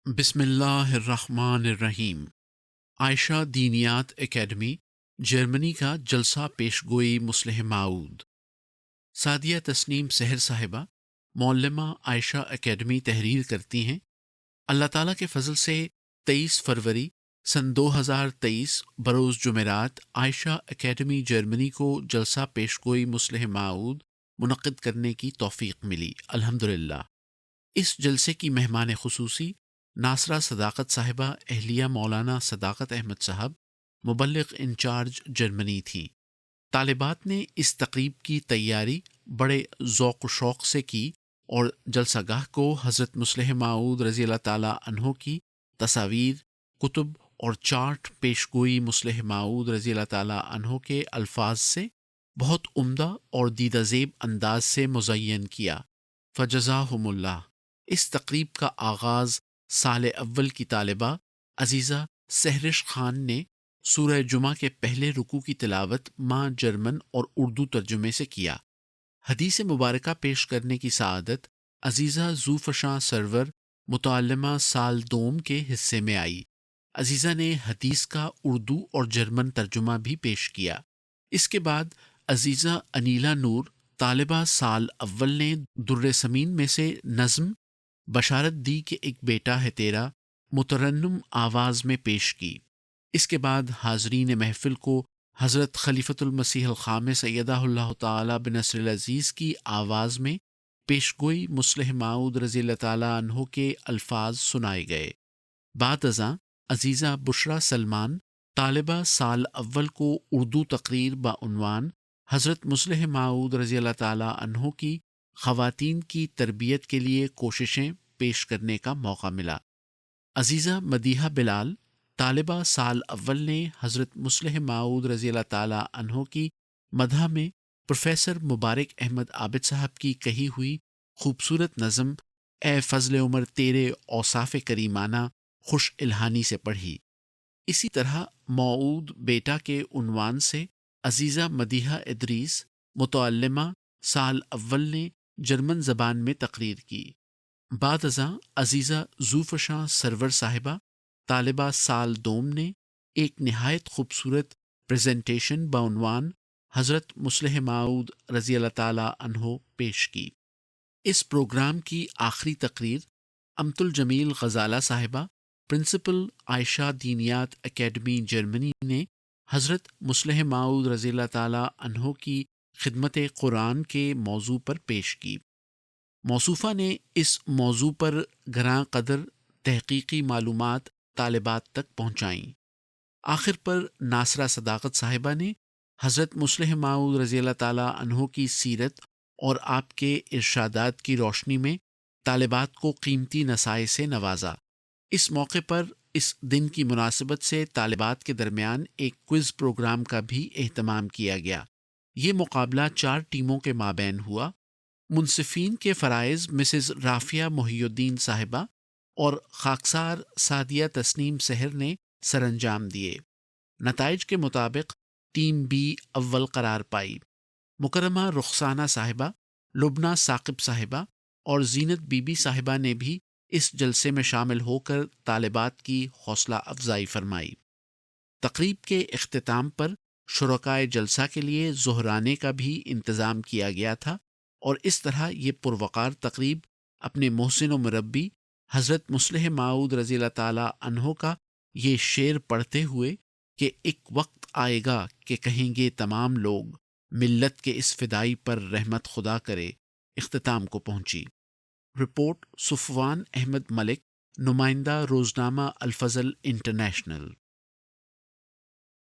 بسم اللہ الرحمن الرحیم۔ عائشہ دینیات اکیڈمی جرمنی کا جلسہ پیش گوئی مصلح معود۔ سعدیہ تسنیم سحر صاحبہ معلمہ عائشہ اکیڈمی تحریر کرتی ہیں۔ اللہ تعالیٰ کے فضل سے 23 فروری سن 2023 بروز جمعرات عائشہ اکیڈمی جرمنی کو جلسہ پیش گوئی مصلح معود منعقد کرنے کی توفیق ملی، الحمدللہ۔ اس جلسے کی مہمان خصوصی ناصرہ صداقت صاحبہ اہلیہ مولانا صداقت احمد صاحب، مبلغ انچارج جرمنی تھیں۔ طالبات نے اس تقریب کی تیاری بڑے ذوق و شوق سے کی اور جلسہ گاہ کو حضرت مصلح معود رضی اللہ تعالیٰ عنہ کی تصاویر، کتب اور چارٹ پیش گوئی مصلح معود رضی اللہ تعالیٰ عنہ کے الفاظ سے بہت عمدہ اور دیدہ زیب انداز سے مزین کیا، فجزاہم اللہ۔ اس تقریب کا آغاز سال اول کی طالبہ عزیزہ سحرش خان نے سورہ جمعہ کے پہلے رکوع کی تلاوت ماں جرمن اور اردو ترجمے سے کیا۔ حدیث مبارکہ پیش کرنے کی سعادت عزیزہ ذوفشاں سرور متعلمہ سال دوم کے حصے میں آئی۔ عزیزہ نے حدیث کا اردو اور جرمن ترجمہ بھی پیش کیا۔ اس کے بعد عزیزہ انیلا نور طالبہ سال اول نے در سمین میں سے نظم بشارت دی کہ ایک بیٹا ہے تیرا مترنم آواز میں پیش کی۔ اس کے بعد حاضرین محفل کو حضرت خلیفۃ المسیح الخامس ایدہ اللہ تعالی بنصر العزیز کی آواز میں پیش گوئی مصلح معود رضی اللہ تعالیٰ عنہ کے الفاظ سنائے گئے۔ بعد ازاں عزیزہ بشریٰ سلمان طالبہ سال اول کو اردو تقریر بعنوان حضرت مصلح معود رضی اللہ تعالیٰ عنہ کی خواتین کی تربیت کے لیے کوششیں پیش کرنے کا موقع ملا۔ عزیزہ مدیحہ بلال طالبہ سال اول نے حضرت مصلح معود رضی اللہ تعالیٰ عنہ کی مدح میں پروفیسر مبارک احمد عابد صاحب کی کہی ہوئی خوبصورت نظم اے فضل عمر تیرے اوصاف کریمانہ خوش الہانی سے پڑھی۔ اسی طرح موعود بیٹا کے عنوان سے عزیزہ مدیحہ ادریس متعلمہ سال اول نے جرمن زبان میں تقریر کی۔ بعد ازاں عزیزہ ذوفشاں سرور صاحبہ طالبہ سال دوم نے ایک نہایت خوبصورت پریزنٹیشن بعنوان حضرت مصلح معود رضی اللہ تعالیٰ عنہ پیش کی۔ اس پروگرام کی آخری تقریر امت الجمیل غزالہ صاحبہ پرنسپل عائشہ دینیات اکیڈمی جرمنی نے حضرت مصلح معود رضی اللہ تعالیٰ عنہ کی خدمت قرآن کے موضوع پر پیش کی۔ موصوفہ نے اس موضوع پر گراں قدر تحقیقی معلومات طالبات تک پہنچائیں۔ آخر پر ناصرہ صداقت صاحبہ نے حضرت مصلح معود رضی اللہ تعالیٰ عنہ کی سیرت اور آپ کے ارشادات کی روشنی میں طالبات کو قیمتی نصائح سے نوازا۔ اس موقع پر اس دن کی مناسبت سے طالبات کے درمیان ایک کوئز پروگرام کا بھی اہتمام کیا گیا۔ یہ مقابلہ 4 ٹیموں کے مابین ہوا۔ منصفین کے فرائض مسز رافیہ محی الدین صاحبہ اور خاکسار سعدیہ تسنیم سحر نے سر انجام دیے۔ نتائج کے مطابق ٹیم بی اول قرار پائی۔ مکرمہ رخسانہ صاحبہ، لبنہ ثاقب صاحبہ اور زینت بی بی صاحبہ نے بھی اس جلسے میں شامل ہو کر طالبات کی حوصلہ افزائی فرمائی۔ تقریب کے اختتام پر شرکائے جلسہ کے لیے ظہرانے کا بھی انتظام کیا گیا تھا، اور اس طرح یہ پروقار تقریب اپنے محسن و مربی حضرت مصلح معود رضی اللہ تعالیٰ عنہ کا یہ شعر پڑھتے ہوئے کہ ایک وقت آئے گا کہ کہیں گے تمام لوگ ملت کے اس فدائی پر رحمت خدا کرے، اختتام کو پہنچی۔ رپورٹ صفوان احمد ملک، نمائندہ روزنامہ الفضل انٹرنیشنل۔